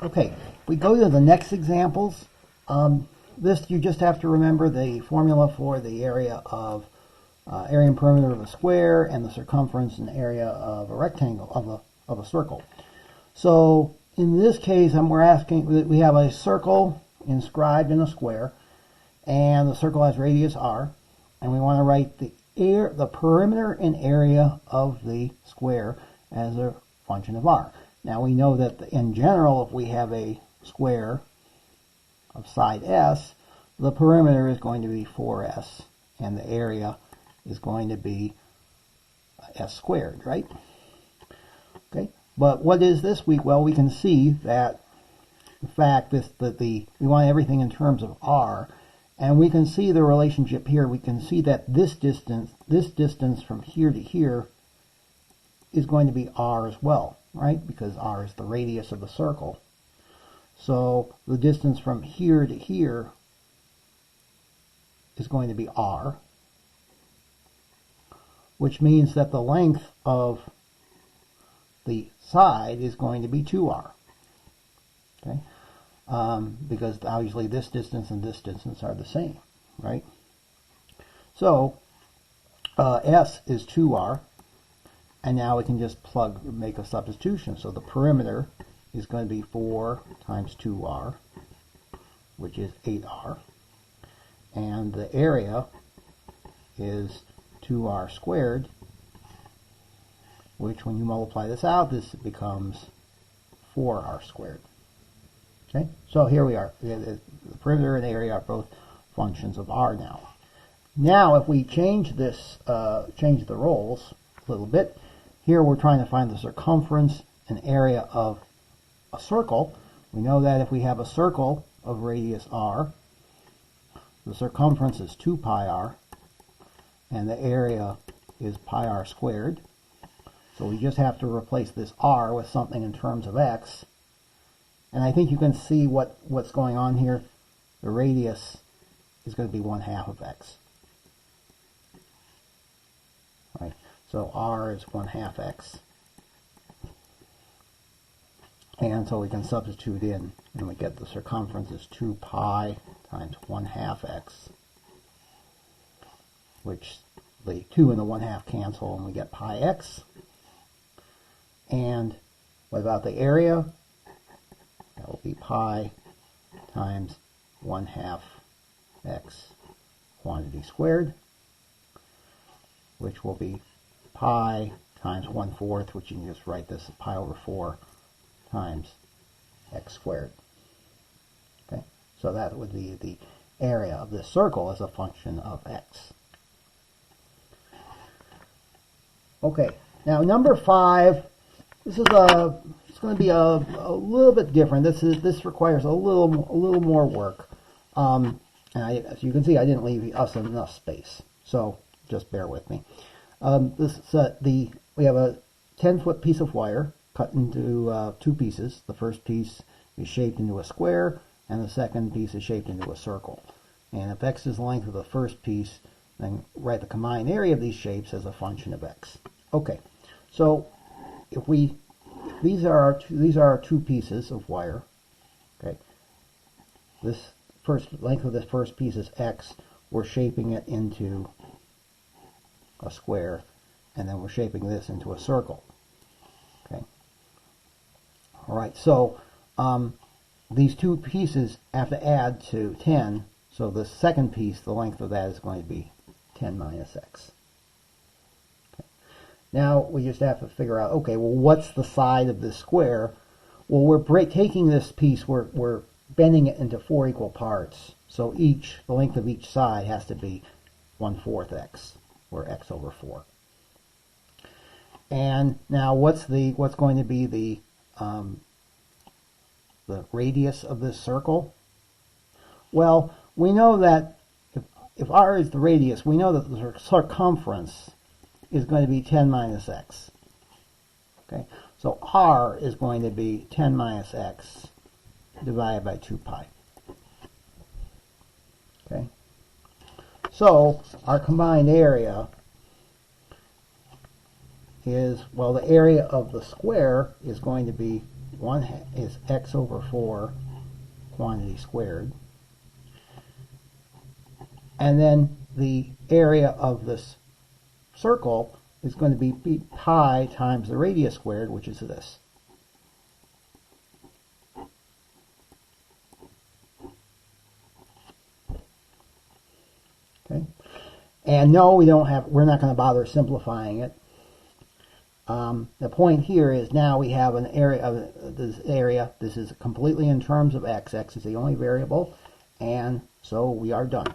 Okay, we go to the next examples. This you just have to remember the formula for the area and perimeter of a square and the circumference and area of a rectangle of a circle. So in this case, we're asking, we have a circle inscribed in a square, and the circle has radius r, and we want to write the perimeter and area of the square as a function of r. Now we know that in general, if we have a square of side s, the perimeter is going to be 4s, and the area is going to be s squared, right? Okay, but what is this? Well, we can see that, in fact, we want everything in terms of r, and we can see the relationship here. We can see that this distance from here to here is going to be r as well, right? Because r is the radius of the circle. So the distance from here to here is going to be r, which means that the length of the side is going to be 2r. Okay, because obviously this distance and this distance are the same, right? So s is 2r, and now we can just make a substitution. So the perimeter is going to be 4 times 2r, which is 8r, and the area is 2r squared, which when you multiply this out, this becomes 4r squared. Okay, so here we are. The perimeter and the area are both functions of r now. Now, if we change this, change the roles a little bit, here we're trying to find the circumference and area of a circle. We know that if we have a circle of radius r, the circumference is 2 pi r, and the area is pi r squared. So we just have to replace this r with something in terms of x. And I think you can see what's going on here. The radius is going to be 1/2 of x. Right. So r is 1/2 x. And so we can substitute in, and we get the circumference is 2 pi times 1/2 x, which the 2 and the 1/2 cancel, and we get pi x. And what about the area? That will be pi times 1/2 x quantity squared, which will be pi times 1/4, which you can just write this as pi over 4 times x squared. Okay, so that would be the area of this circle as a function of x. Okay, now number 5. This is it's going to be a little bit different. This requires a little more work. And as you can see, I didn't leave us enough space, so just bear with me. We have a 10-foot piece of wire cut into 2 pieces. The first piece is shaped into a square, and the second piece is shaped into a circle. And if x is the length of the first piece, then write the combined area of these shapes as a function of x. Okay, so if these are our 2 pieces of wire. Okay, this length of this first piece is x. We're shaping it into a square, and then we're shaping this into a circle. Okay. All right. So these 2 pieces have to add to 10. So the second piece, the length of that is going to be 10 minus x. Now we just have to figure out, okay, well, what's the side of this square? Well, we're taking this piece, we're bending it into 4 equal parts. So the length of each side has to be 1/4 x, or x over 4. And now what's going to be the radius of this circle? Well, we know that if r is the radius, we know that the circumference is going to be 10 minus x. Okay, so r is going to be 10 minus x divided by 2 pi. Okay, so our combined area is, well, the area of the square is going to be 1 is x over 4 quantity squared. And then the area of this circle is going to be pi times the radius squared, which is this. Okay. And no, we're not going to bother simplifying it. The point here is now we have an area of this area. This is completely in terms of x. X is the only variable, and so we are done.